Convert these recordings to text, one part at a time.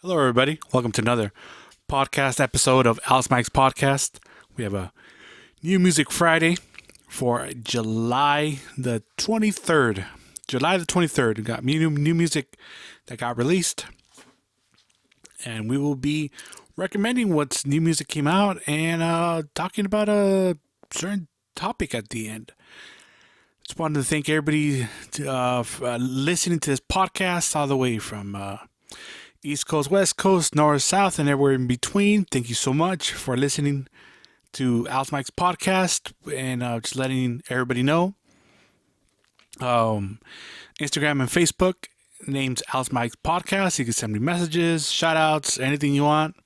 Hello, everybody. Welcome to another podcast episode of Alice Mike's podcast. We have a new music Friday for July the 23rd. July the 23rd. We got new music that got released, and we will be recommending what's new music came out and talking about a certain topic at the end. Just wanted to thank everybody for listening to this podcast all the way from East Coast, West Coast, North, South, and everywhere in between. Thank you so much for listening to Alice Mike's podcast and just letting everybody know. Instagram and Facebook, name's Alice Mike's podcast. You can send me messages, shout outs, anything you want.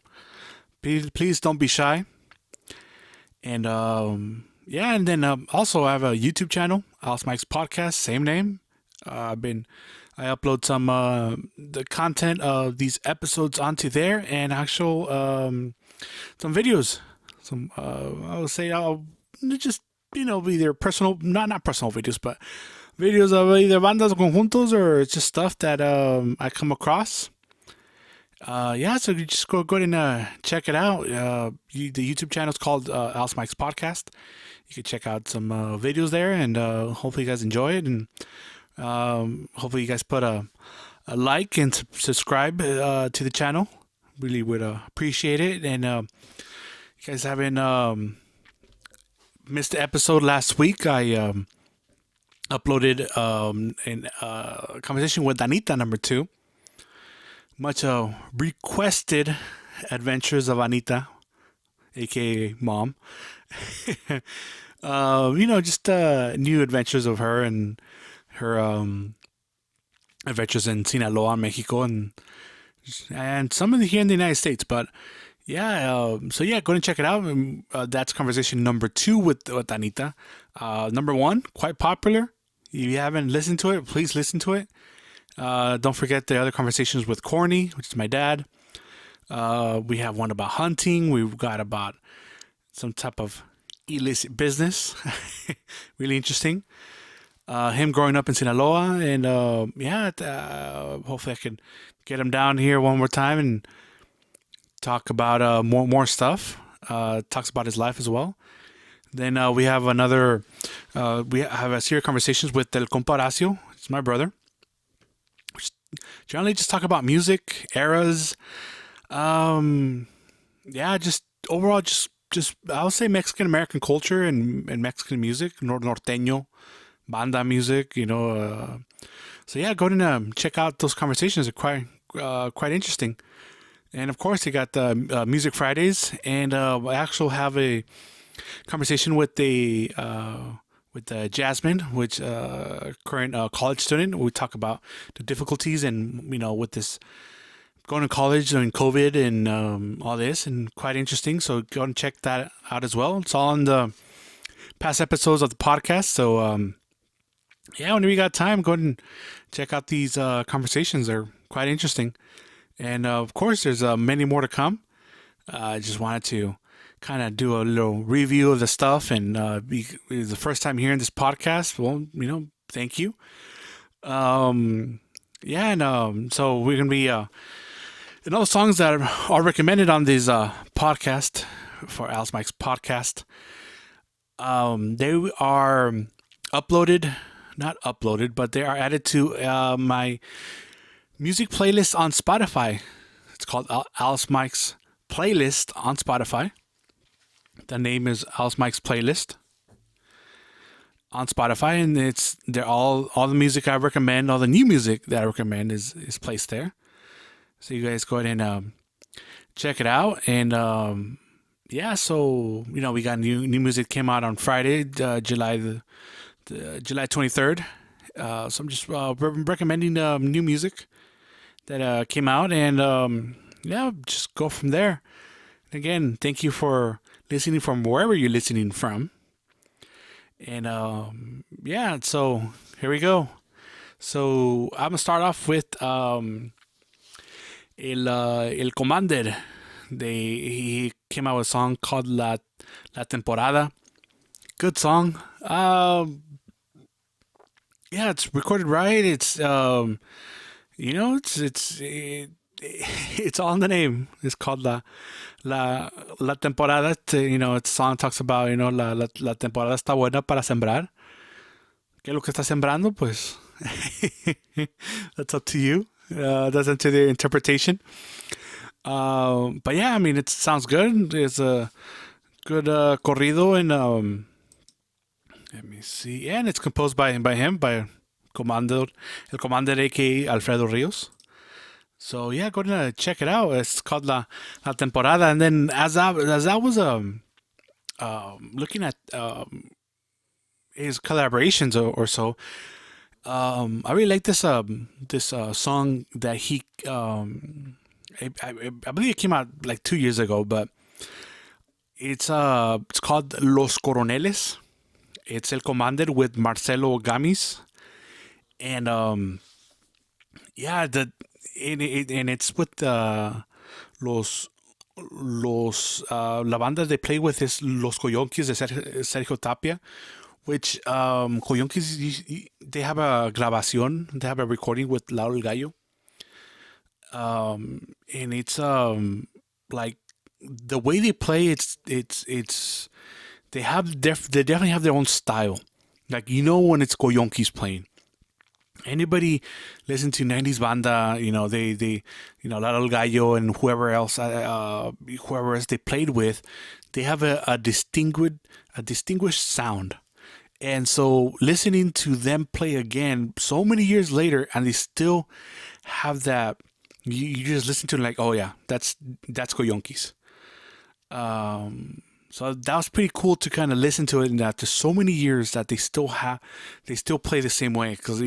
Please don't be shy. And and then also I have a YouTube channel, Alice Mike's podcast, same name. I upload some the content of these episodes onto there and actual some videos. Some I would say I'll just either personal, not personal videos, but videos of either bandas or conjuntos or it's just stuff that I come across. So you just go ahead and check it out. The YouTube channel is called Alice Mike's Podcast. You can check out some videos there, and hopefully you guys enjoy it. And hopefully you guys put a like and subscribe to the channel. Really would appreciate it. And you guys haven't missed the episode last week. I uploaded a conversation with Anita number 2. Much requested adventures of Anita, aka Mom. Just new adventures of her and her adventures in Sinaloa, Mexico, and some of the here in the United States. But go ahead and check it out. That's conversation number 2 with Anita. Number 1, quite popular. If you haven't listened to it, please listen to it. Don't forget the other conversations with Corny, which is my dad. We have one about hunting. We've got about some type of illicit business. Really interesting. Him growing up in Sinaloa, and hopefully I can get him down here one more time and talk about more stuff. Talks about his life as well. Then we have another. We have a series of conversations with El Comparacio. It's my brother. Generally just talk about music, eras. Just overall, just I would say Mexican American culture and Mexican music, norteño, banda music. Go ahead and check out those conversations. They're quite interesting. And of course, you got the Music Fridays, and I actually have a conversation with Jasmine, which current college student. We talk about the difficulties and with this going to college during COVID and all this, and quite interesting. So go and check that out as well. It's all in the past episodes of the podcast. So whenever you got time, go ahead and check out these conversations. They're quite interesting, and of course, there's many more to come. I just wanted to kind of do a little review of the stuff, and the first time hearing this podcast, well, thank you. So we're gonna be all the songs that are recommended on this podcast for Alice Mike's podcast. They are not uploaded, but they are added to my music playlist on Spotify. It's called Alice Mike's playlist on Spotify. The name is Alice Mike's playlist on Spotify, and they're all the music I recommend, all the new music that I recommend is placed there. So you guys go ahead and check it out. And we got new music came out on Friday, July 23rd. So I'm just recommending new music that came out, and just go from there. And again, thank you for listening from wherever you're listening from. And so here we go. So I'm gonna start off with El Commander. He came out with a song called La Temporada. Good song. It's recorded right. It's it's all in the name. It's called la temporada. Its song talks about la temporada está buena para sembrar. ¿Qué es lo que está sembrando? Pues that's up to you. That's up to the interpretation. But yeah, I mean, it sounds good. It's a good corrido, and let me see. And it's composed by him, by Commander, El Commander, aka Alfredo Rios. So yeah, go ahead and check it out. It's called La Temporada. And then as I was looking at his collaborations or so, I really like this song that he I believe it came out like 2 years ago, but it's called Los Coroneles. It's El Commander with Marcelo Gamis, and yeah, and it's with los la banda they play with is Los Coyonquis de Sergio Tapia, which Coyonquis, they have a grabación, they have a recording with Lauro El Gallo, and it's like the way they play, it's they definitely have their own style. Like when it's Coyonquis playing. Anybody listen to 90s banda, they Lauro El Gallo and whoever else they played with, they have a distinguished sound. And so listening to them play again so many years later, and they still have that, you just listen to it like, oh yeah, that's Coyonquis. So that was pretty cool to kind of listen to it, and after so many years that they still play the same way. Because I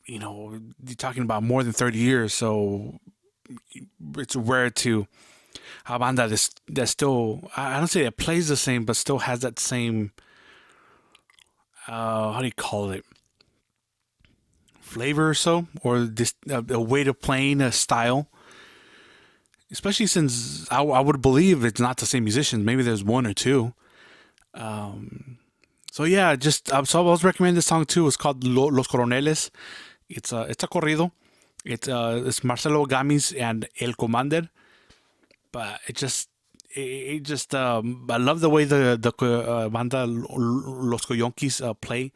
you're talking about more than 30 years, so it's rare to have a banda that still, I don't say it plays the same, but still has that same how do you call it, flavor or so, or this a way of playing, a style. Especially since I would believe it's not the same musicians. Maybe there's one or two. So yeah, just so I was recommending this song too. It's called Los Coroneles. It's a corrido. It's Marcelo Gamis and El Commander. But I love the way the banda Los Coyonquis play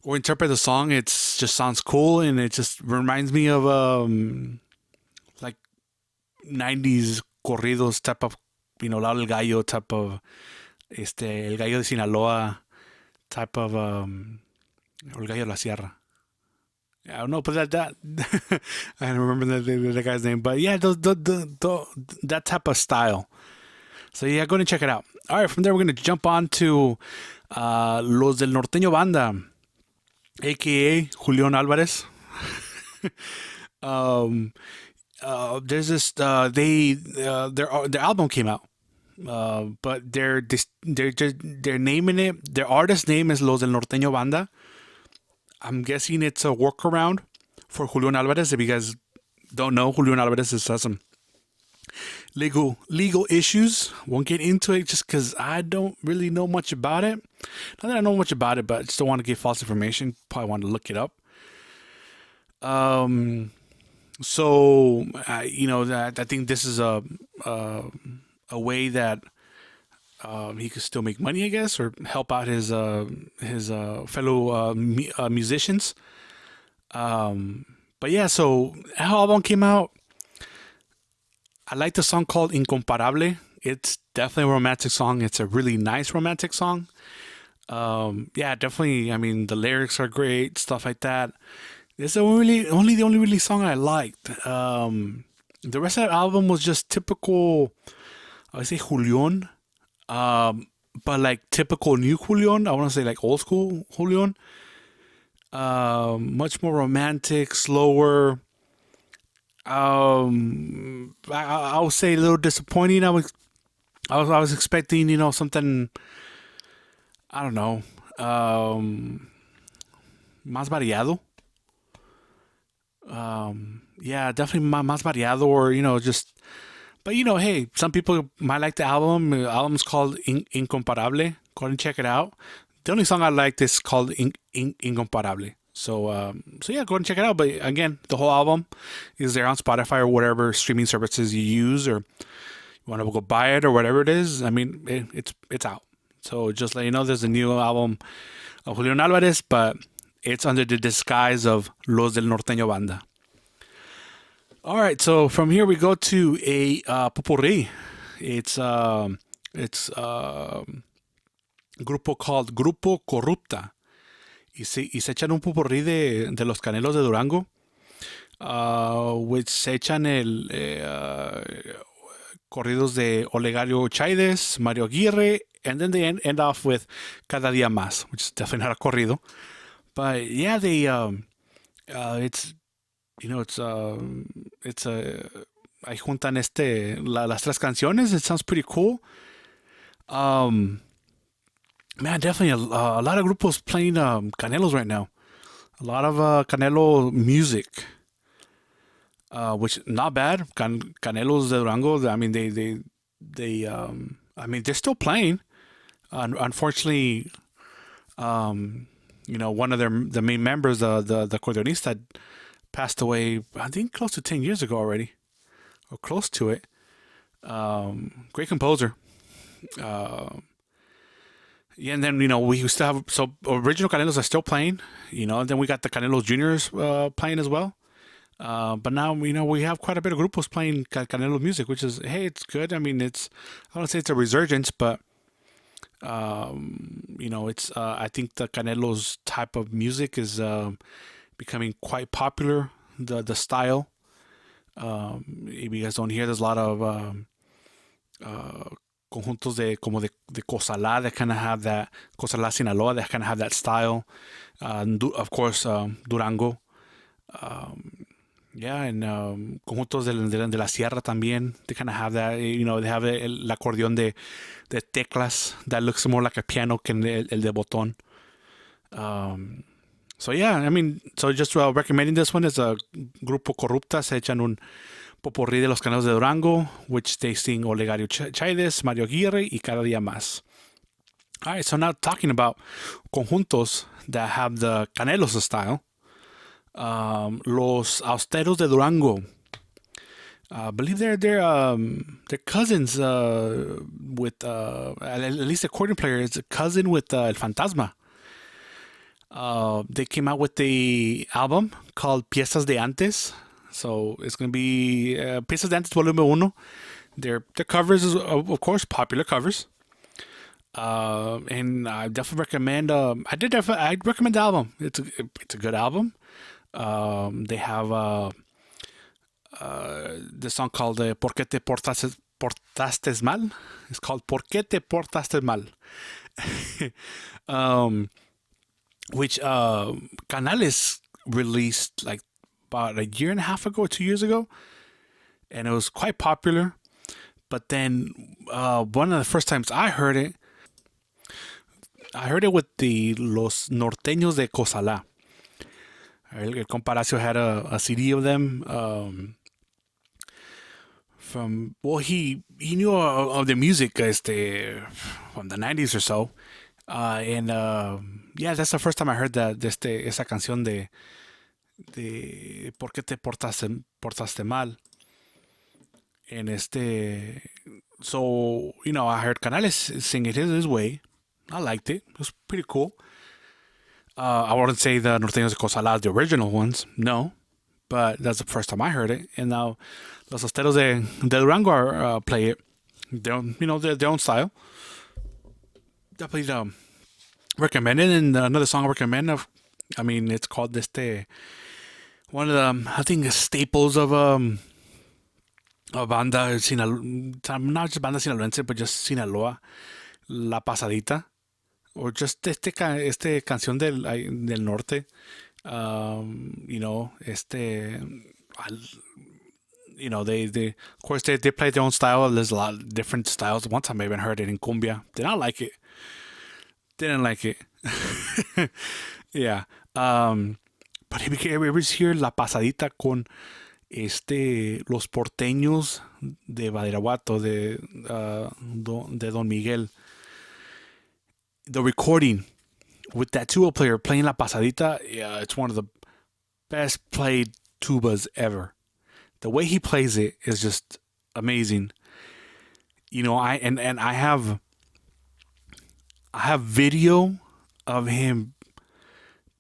or interpret the song. It's just sounds cool, and it just reminds me of like 90s corridos type of, Lauro El Gallo type of, El Gallo de Sinaloa type of, El Gallo de la Sierra. I don't know, but that I don't remember the guy's name, but yeah, that type of style. So yeah, go and check it out. All right, from there we're gonna jump on to Los del Norteño Banda, aka Julián Álvarez. um, there's this their album came out, but they're naming it. Their artist name is Los del Norteño Banda. I'm guessing it's a workaround for Julián Álvarez. If you guys don't know, Julián Álvarez has some legal issues. Won't get into it just because I don't really know much about it. Not that I know much about it, but I just don't want to give false information. Probably want to look it up. So that I think this is a way that he could still make money, I guess, or help out his fellow musicians. But yeah, so that album came out. I like the song called Incomparable. It's definitely a romantic song. It's a really nice romantic song. Yeah, definitely. I mean, the lyrics are great, stuff like that. It's the only really song I liked. The rest of the album was just typical. I would say Julián, but like typical new Julián. I want to say like old school Julián. Much more romantic, slower. I would say a little disappointing. I was expecting something. I don't know. Más variado. Yeah, definitely más variado, or just. But hey, some people might like the album. The album's called Incomparable. Go ahead and check it out. The only song I liked is called Incomparable. So yeah, go and check it out. But again, the whole album is there on Spotify or whatever streaming services you use, or you want to go buy it or whatever it is. I mean, it's out. So just let you know, there's a new album of Julian Alvarez, but it's under the disguise of Los del Norteño Banda. All right, so from here we go to a Popori. It's grupo called Grupo Corrupta. Y se echan un popurrí de los canelos de Durango, which se echan corridos de Olegario Chaides, Mario Aguirre, and then they end off with Cada Día Más, which is definitely not a corrido. But yeah, it's, it's ahí juntan las tres canciones. It sounds pretty cool. Um, Man, definitely a lot of grupos playing Canelos right now. A lot of Canelo music, which not bad. Canelos de Durango. I mean, I mean, they're still playing. Unfortunately, one of the main members, the accordionista, passed away. I think close to 10 years ago already, or close to it. Great composer. Yeah, and then we still have, so original Canelos are still playing, and then we got the Canelos Juniors playing as well. But now we have quite a bit of grupos playing Canelo music, which is, hey, it's good. I mean, I don't want to say it's a resurgence, but it's I think the Canelos type of music is becoming quite popular. The style, if you guys don't hear, there's a lot of conjuntos de Cosalá that kind of have that, Cosalá Sinaloa, that kind of have that style. Of course, Durango. Yeah, and conjuntos de la Sierra también. They kind of have that, they have el acordeón de teclas that looks more like a piano que el de botón. So yeah, I mean, so just recommending this one is a Grupo Corrupta. Se echan un Popurrí de los Canelos de Durango, which they sing Olegario Chaides, Mario Aguirre, y Cada Día Más. All right, so now talking about conjuntos that have the Canelos style. Los Austeros de Durango. I believe they're cousins with at least the accordion player is a cousin with El Fantasma. They came out with the album called Piezas de Antes. So it's going to be Piezas de Antes Volume 1. Their covers, of course, popular covers. And I definitely recommend. I'd recommend the album. It's a good album. They have the song called "Por qué te portaste mal." It's called "Por qué te portaste mal," which Canales released like about a year and a half ago, or 2 years ago, and it was quite popular. But then one of the first times I heard it with the Los Norteños de Cosalá. El Comparacio had a CD of them. He knew of the music from the 90s or so. And yeah, that's the first time I heard esa canción de ¿Por qué te portaste mal? And so, I heard Canales sing it his way. I liked it. It was pretty cool. I wouldn't say the Norteños de Cosalá, the original ones, no. But that's the first time I heard it. And now Los Austeros de Durango play it. Their own style. Definitely recommend it. And another song I recommend, it's called one of the, I think, staples of Banda, not just Banda Sinaloense, but just Sinaloa, La Pasadita. Or just canción del norte. They of course they play their own style. There's a lot of different styles. One time I even heard it in cumbia. Did not like it. Didn't like it. Yeah. But if you ever hear La Pasadita con los porteños de Badiraguato, de Don Miguel. The recording with that tuba player playing La Pasadita, yeah, it's one of the best played tubas ever. The way he plays it is just amazing. And I have video of him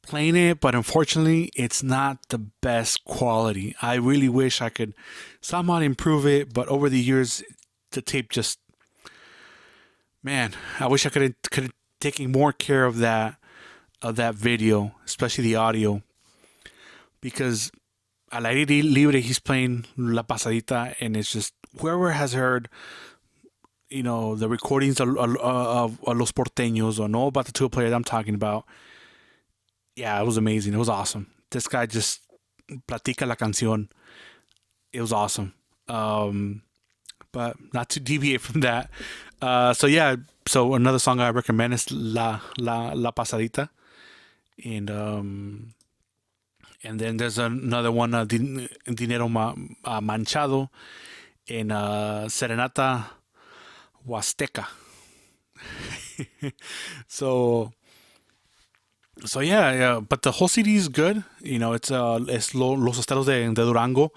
playing it, but unfortunately, it's not the best quality. I really wish I could somehow improve it, but over the years, the tape just, man, I wish I could have taken more care of that video, especially the audio, because al aire libre he's playing La Pasadita, and it's just whoever has heard the recordings of Los Porteños or know about the tuba player that I'm talking about. Yeah, it was amazing. It was awesome. This guy just platica la canción. It was awesome. But not to deviate from that. So yeah, so another song I recommend is La Pasadita, and then there's another one, Dinero Manchado, and Serenata Huasteca. so so yeah, but the whole CD is good. It's Los Esteros de Durango,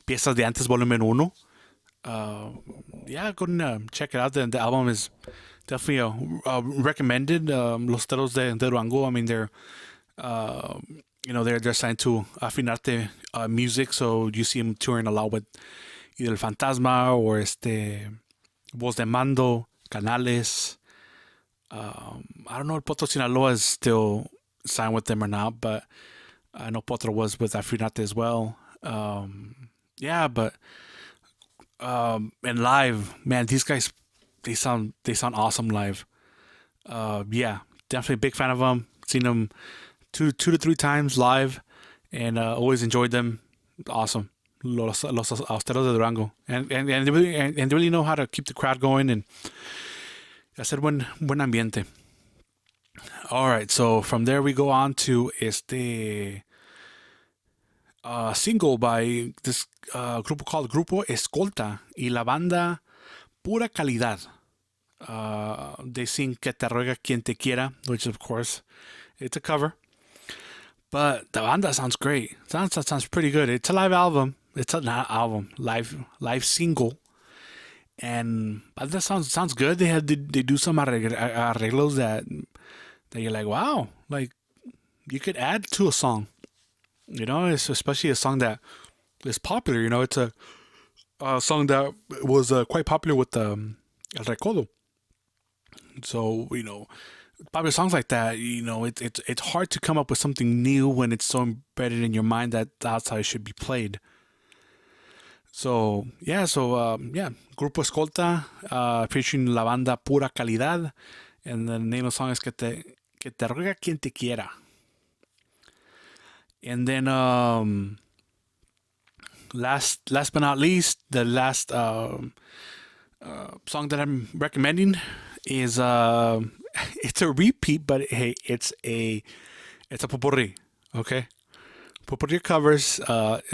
Piezas de Antes Volumen Uno. Uh, yeah, go and check it out. The album is definitely recommended. Los Esteros de Durango. I mean, uh, they're signed to Afinarte Music, so you see them touring a lot with either El Fantasma or Voz de Mando, Canales. I don't know if Potro Sinaloa is still signed with them or not, but I know Potro was with Afinate as well. Yeah, but and live, man, these guys they sound awesome live. Yeah, definitely a big fan of them. Seen them two to three times live, and always enjoyed them. Awesome. Los Austeros de Durango, and they really know how to keep the crowd going, and hacer buen ambiente. All right, so from there we go on to single by this grupo called Grupo Escolta y la banda Pura Calidad. They sing Que te ruega quien te quiera, which of course it's a cover, but the banda sounds great. Sounds pretty good. It's a live album. It's a not album, live single, and that sounds good. They do some arreglos that you're like, wow, like you could add to a song. It's especially a song that is popular. It's a song that was quite popular with El Recodo. So popular songs like that. It's hard to come up with something new when it's so embedded in your mind that that's how it should be played. So yeah, Grupo Escolta, featuring la banda Pura Calidad, and the name of the song is Que te ruega quien te quiera. And then last but not least, the last song that I'm recommending is it's a repeat, but hey, it's a popurrí, okay? Popurrí covers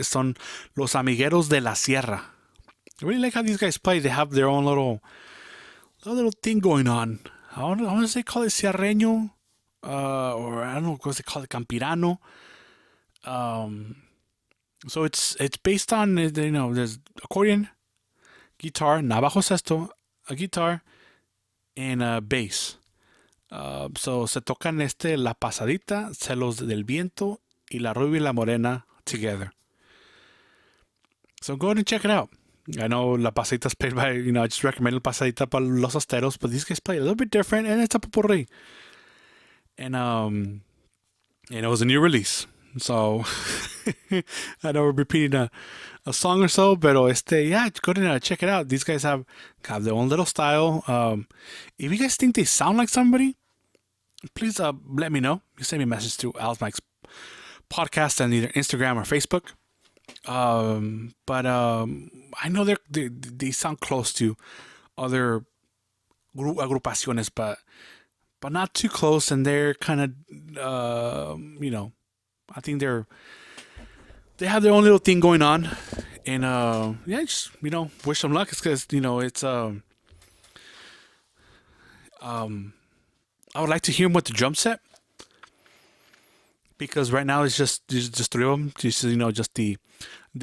son Los Amigueros de la Sierra. I really like how these guys play. They have their own little thing going on. I want to say call it Sierreño, or I don't know what they call it, Campirano. Um, so it's based on there's accordion, guitar, navajo sexto, a guitar, and a bass. So se tocan La Pasadita, Celos del Viento, y La Rubia y la Morena together. So go ahead and check it out. I know La Pasadita's played by, I just recommend La Pasadita para Los Asteros, but these guys play a little bit different, and it's a popurrí. And it was a new release. So I know we're repeating a song or so, but yeah, go ahead and check it out. These guys have their own little style. If you guys think they sound like somebody, please let me know. You send me a message through Al's Mike's podcast on either Instagram or Facebook. But I know they sound close to other agrupaciones, but not too close, and they're kind of I think they have their own little thing going on, and yeah, just wish them luck. It's because it's I would like to hear them with the drum set. because right now it's just three of them. Just just the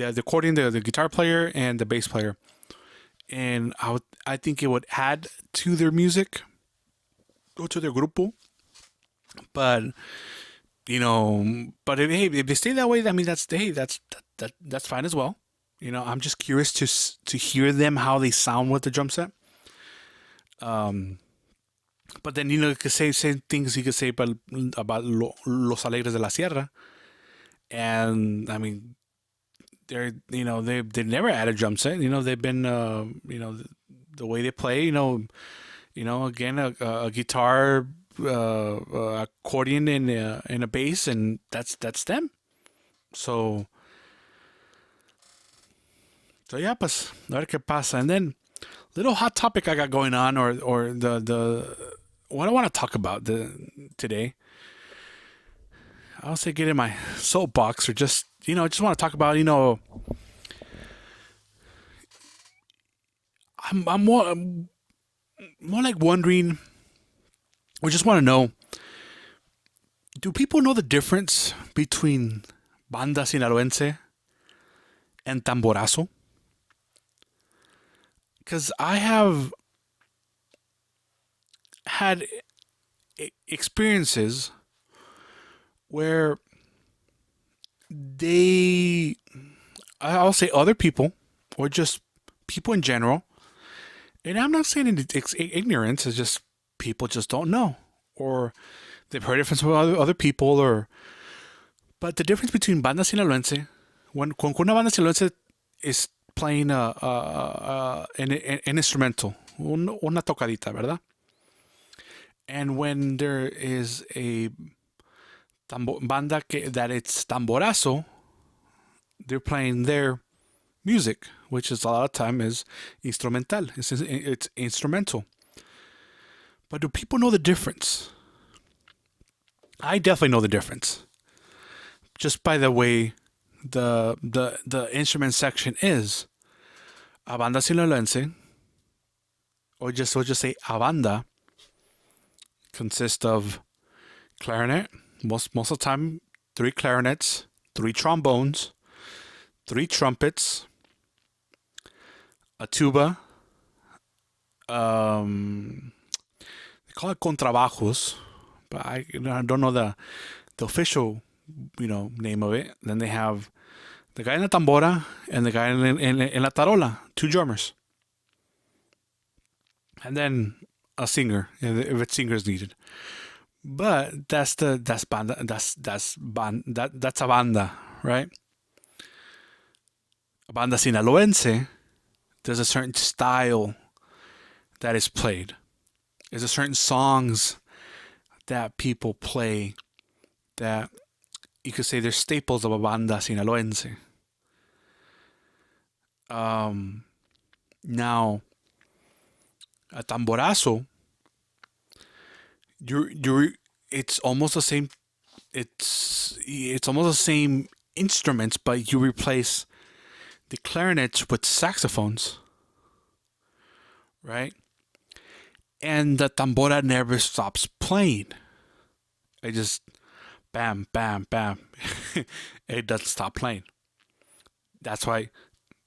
accordion, the guitar player, and the bass player. And I think it would add to their music or to their grupo. But but if they stay that way, I mean that's fine as well. I'm just curious to hear them how they sound with the drum set. Um, but then you could say same things you could say about Los Alegres de la Sierra, and I mean they never had a drum set. They've been the way they play. Again a guitar, accordion, and a bass, and that's them. So yeah, pues a ver qué pasa. And then little hot topic I got going on, or the what I want to talk about today. I'll say get in my soapbox, or just just want to talk about I'm more like wondering, or just want to know, do people know the difference between Banda Sinaloense and Tamborazo? Because I have had experiences where I'll say other people, or just people in general, and I'm not saying it's ignorance, it's just people just don't know, or they've heard it from other people, but the difference between Banda Sinaloense, when una banda sinaloense is playing an instrumental, una tocadita, ¿verdad? And when there is a banda that it's tamborazo, they're playing their music, which is a lot of time is instrumental. It's instrumental. But do people know the difference? I definitely know the difference, just by the way the instrument section is. A banda sinaloense, or we'll just say a banda, consists of clarinet, most of the time 3 clarinets, 3 trombones, 3 trumpets, a tuba, they call it contrabajos, but I don't know the official name of it. Then they have the guy in the tambora and the guy in la tarola, 2 drummers, and then a singer if a singer is needed. But that's banda. That's a banda, right? A banda sinaloense. There's a certain style that is played. There's a certain songs that people play that you could say they're staples of a banda sinaloense. Now, a tamborazo, it's almost the same. It's almost the same instruments, but you replace the clarinets with saxophones, right? And the tambora never stops playing. It just bam, bam, bam. It doesn't stop playing. That's why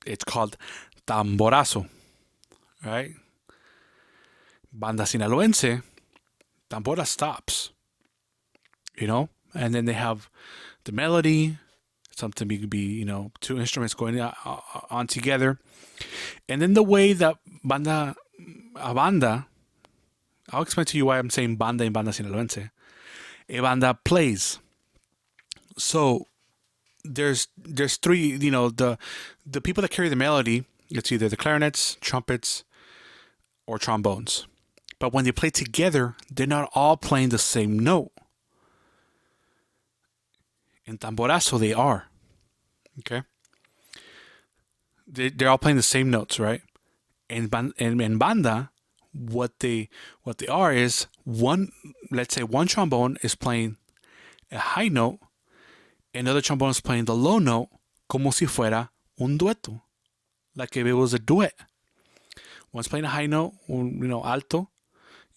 it's called tamborazo, right? Banda sinaloense, tambora stops, and then they have the melody, something could be, 2 instruments going on together, and then the way that a banda, I'll explain to you why I'm saying banda in banda sinaloense. A banda plays. So there's 3, the people that carry the melody. It's either the clarinets, trumpets, or trombones. But when they play together, they're not all playing the same note. In tamborazo, they are. Okay? They're all playing the same notes, right? And in banda, what they are is one. Let's say one trombone is playing a high note, another trombone is playing the low note, como si fuera un dueto, like if it was a duet. One's playing a high note, alto,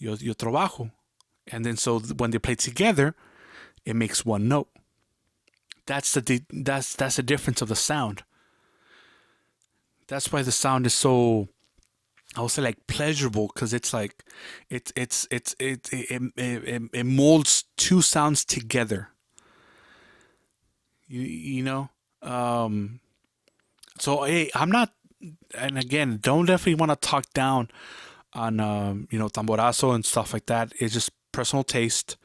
y otro bajo, and then so when they play together, it makes one note. That's the difference of the sound. That's why the sound is so, I would say, like pleasurable, because it's like it molds two sounds together. You know. Um, so hey, I'm not, and again, don't definitely want to talk down on Tamborazo and stuff like that. It's just personal taste.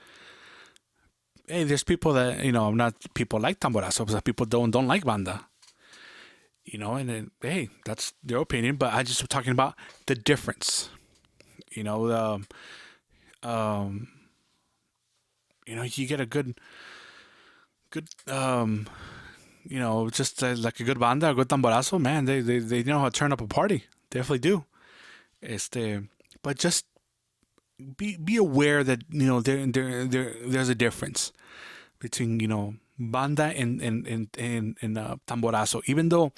Hey, there's people that not people like Tamborazo, but people don't like Banda. And then, hey, that's their opinion. But I just was talking about the difference. You know, um, you get a good, just like a good banda, a good tamborazo, man. They know how to turn up a party. Definitely do. Este, but just be aware that there's a difference between banda and tamborazo. Even though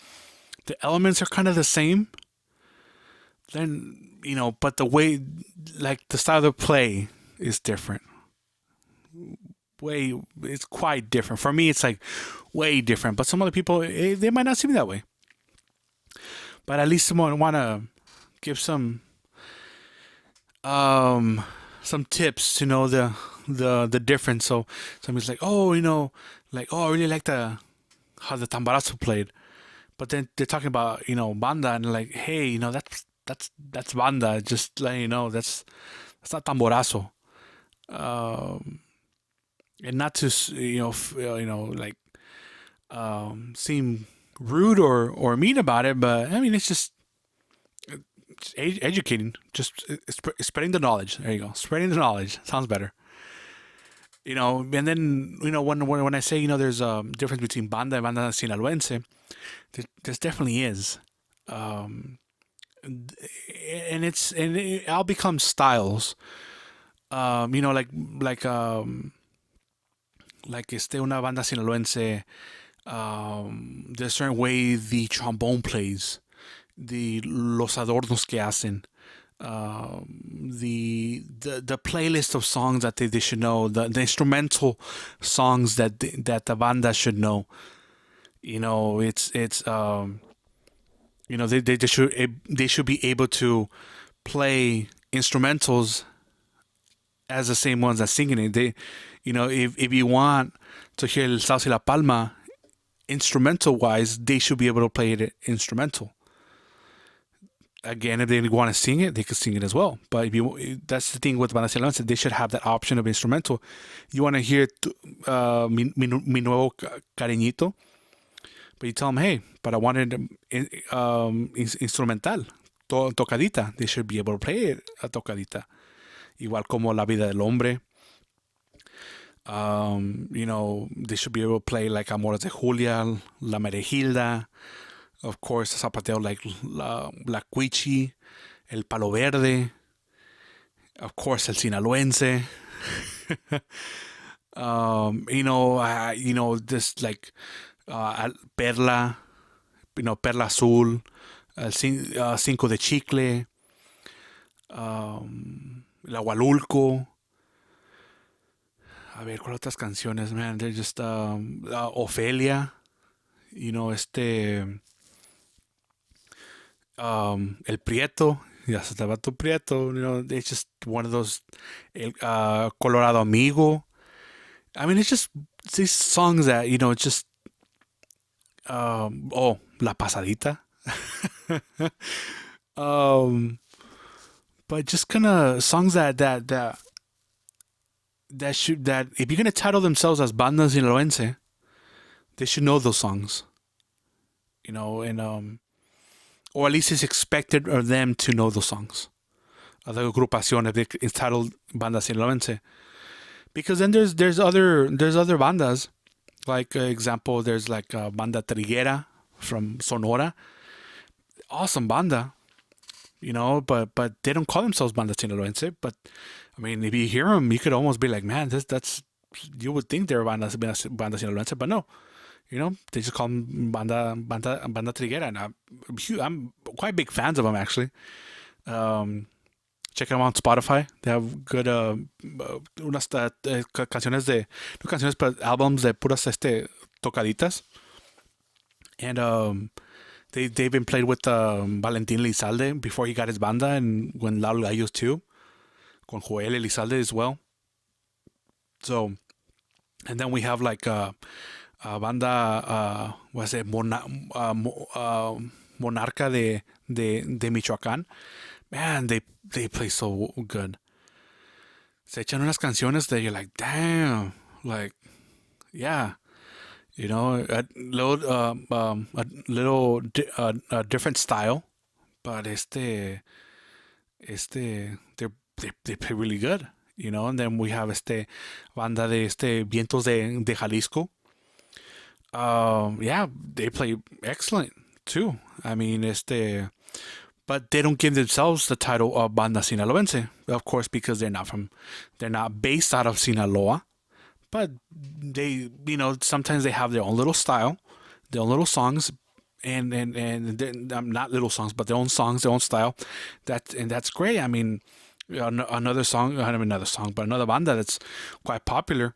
the elements are kind of the same, then but the way, like the style of play is different. Way It's quite different. For me, it's like way different. But some other people, they might not see me that way. But at least someone want to give um some tips to know the difference. So somebody's like, oh, like, oh, I really like the how the tambarazo played. But then they're talking about banda, and they're like, hey, that's banda. Just letting you know, that's not tamborazo. Um, and not to like seem rude or mean about it, but I mean it's just educating, just spreading the knowledge. There you go, spreading the knowledge sounds better. And then when I say there's a difference between banda sinaloense, there's definitely is. Um, and it all becomes styles. Like una banda sinaloense. There's a certain way the trombone plays, the los adornos que hacen, the playlist of songs that they should know, the instrumental songs that the banda should know. It's they should be able to play instrumentals as the same ones that singing it. If you want to hear El Salsa y La Palma instrumental wise, they should be able to play it instrumental. Again, if they want to sing it, they could sing it as well. But that's the thing with Bandas Sinaloense, they should have that option of instrumental. You want to hear mi nuevo cariñito, but you tell them, hey, but I wanted instrumental, tocadita. They should be able to play it a tocadita. Igual como La Vida del Hombre. They should be able to play like Amores de Julia, La Merejilda, of course, Zapateo like La Cuichi, El Palo Verde, of course, El Sinaloense. This like Perla, Perla Azul, Cinco de Chicle, El Agualulco. A ver, ¿cuál otras canciones, man? They're just Ofelia, El Prieto, ya se estaba tu Prieto, it's just one of those, Colorado Amigo. I mean, it's just these songs that, just, La Pasadita. But just kind of songs that if you're gonna title themselves as bandas sinaloense, they should know those songs, and or at least it's expected of them to know those songs. The agrupación, if it's titled Banda Sinaloense, because then there's other bandas. Like example, there's like Banda Triguera from Sonora, awesome banda, but they don't call themselves Banda Sinaloense. But I mean, if you hear them, you could almost be like, man, that's you would think they're Banda Sinaloense, but no. They just call them Banda Triguera, and I'm quite big fans of them actually. Check them out on Spotify. They have good unas canciones no canciones, but albums de puras tocaditas, and they've been played with Valentin Elizalde before he got his banda, and when Lalo Gallos too, con Joel Elizalde as well. So, and then we have like banda, what's it, Monarca de Michoacán. Man, they play so good. Se echan unas canciones that you're like, damn, like, yeah, a different style, but they play really good, And then we have banda de Vientos de Jalisco. Yeah, they play excellent too. I mean, but they don't give themselves the title of Banda Sinaloense, of course, because they're not based out of Sinaloa. But they, sometimes they have their own little style, their own little songs, and not little songs, but their own songs, their own style. That's great. I mean, another song, but another banda that's quite popular,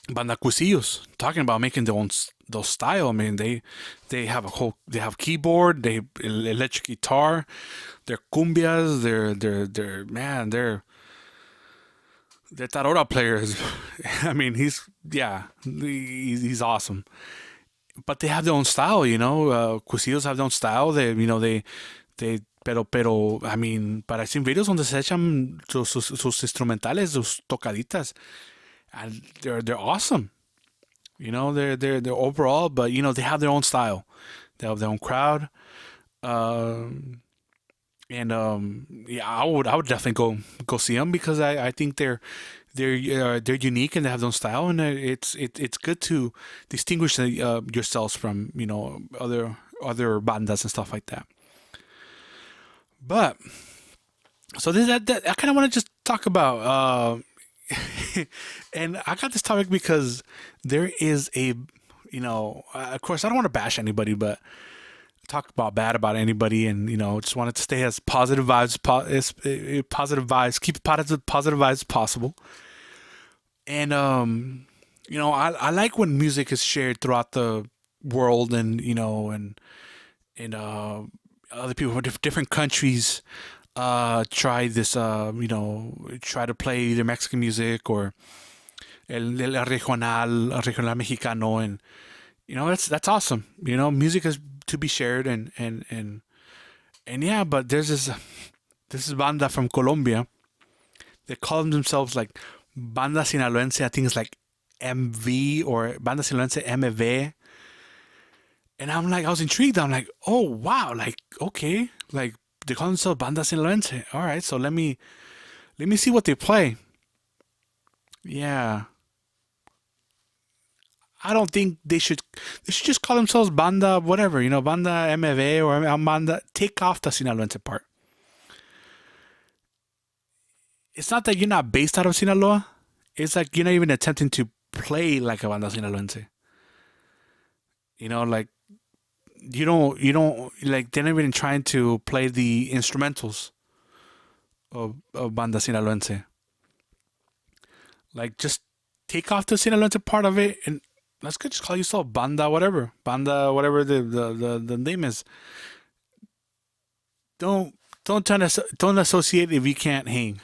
Banda Cusillos, talking about making their own those style. I mean, they have keyboard, they electric guitar, their cumbias, their man, their tarora players. I mean, he's awesome. But they have their own style, Cusillos have their own style. Pero, I mean, parecen videos donde se echan sus instrumentales, sus tocaditas, and they're awesome. They're overall, but they have their own style. They have their own crowd. Um, and yeah, I would definitely go see them because I think they're unique and they have their own style, and it's good to distinguish yourselves from other bandas and stuff like that. But so I kind of want to just talk about and I got this topic because there is of course I don't want to bash anybody, but talk about bad about anybody, and just wanted to stay as positive vibes, positive vibes, keep positive vibes possible. And I like when music is shared throughout the world, and and other people from different countries try this, try to play either Mexican music or el regional mexicano, and that's awesome. Music is to be shared, and yeah, but there's this banda from Colombia. They call themselves like Banda Sinaloense. I think it's like MV or Banda Sinaloense MV. And I was intrigued. I'm like, oh wow, like okay, like they call themselves Banda Sinaloense. All right, so let me see what they play. Yeah, I don't think they should. They should just call themselves Banda, whatever, Banda MV or Banda. Take off the Sinaloense part. It's not that you're not based out of Sinaloa. It's like you're not even attempting to play like a Banda Sinaloense. Like you don't like they're not even trying to play the instrumentals of Banda Sinaloense. Like just take off the Sinaloense part of it, and let's just call yourself Banda, whatever the name is. Don't associate if you can't hang.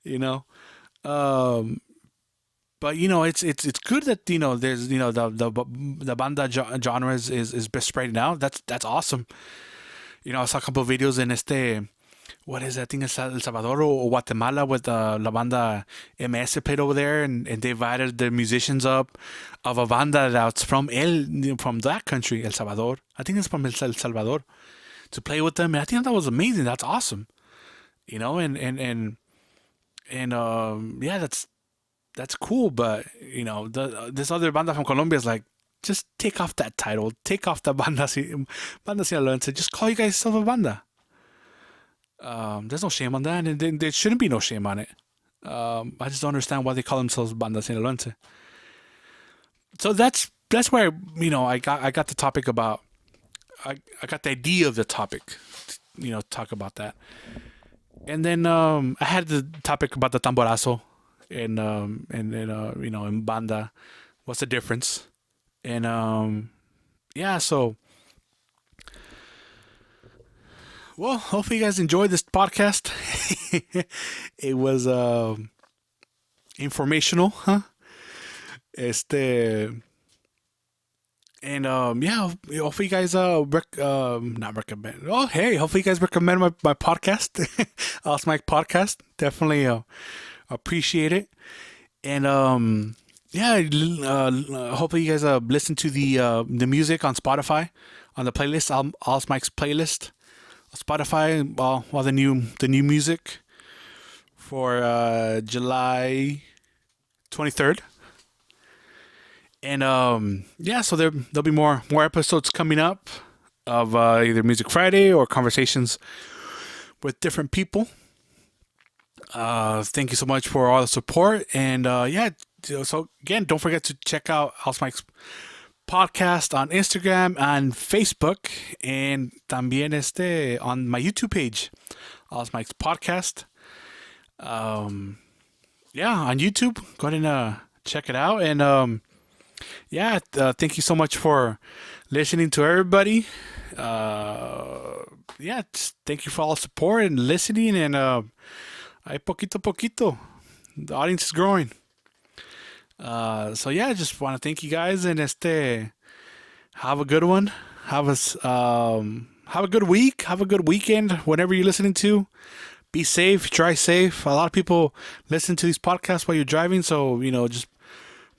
you know. Um, but it's good that there's the banda genre is spreading out. That's awesome. I saw a couple of videos in what is that? I think it's El Salvador or Guatemala with la banda MS played over there, and they invited the musicians up of a banda that's from that country, El Salvador. I think it's from El Salvador, to play with them, and I think that was amazing. That's awesome. And yeah, that's cool. But this other banda from Colombia is like, just take off that title, take off the banda sinaloense, just call you guys self a banda. There's no shame on that, and there shouldn't be no shame on it. I just don't understand why they call themselves Banda Sinaloense. So that's where I got the topic about. I got the idea of the topic. Talk about that, and then I had the topic about the Tamborazo, and in Banda, what's the difference. And yeah, so well, hopefully you guys enjoyed this podcast. It was informational, huh? Este and yeah, hopefully you guys not recommend. Oh, hey, hopefully you guys recommend my podcast, Ask Mike podcast. Definitely appreciate it. And yeah, hopefully you guys listen to the music on Spotify, on the playlist, Ask Mike's playlist, Spotify. All the new music for July 23rd. And yeah, so there'll be more episodes coming up of either Music Friday or conversations with different people. Thank you so much for all the support, and yeah. So again, don't forget to check out House Mike's podcast on Instagram and Facebook, and también on my YouTube page, House Mike's podcast. Yeah, on YouTube, go ahead and check it out, and yeah, thank you so much for listening to everybody. Yeah, thank you for all the support and listening, and ay poquito poquito, the audience is growing. So yeah, I just want to thank you guys, and have a good one. Have a good week. Have a good weekend. Whenever you're listening to, be safe. Drive safe. A lot of people listen to these podcasts while you're driving, so just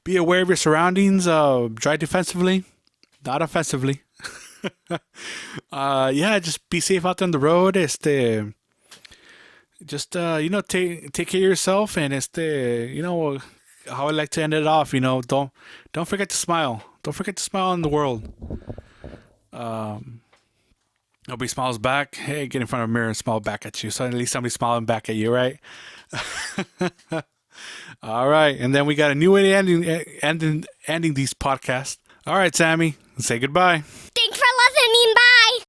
be aware of your surroundings. Drive defensively, not offensively. Yeah, just be safe out there on the road. Just take care of yourself, and how I like to end it off. Don't forget to smile. Don't forget to smile in the world. Nobody smiles back. Hey, get in front of a mirror and smile back at you. So at least somebody's smiling back at you, right? All right, and then we got a new way to ending these podcasts. All right, Sammy, say goodbye. Thank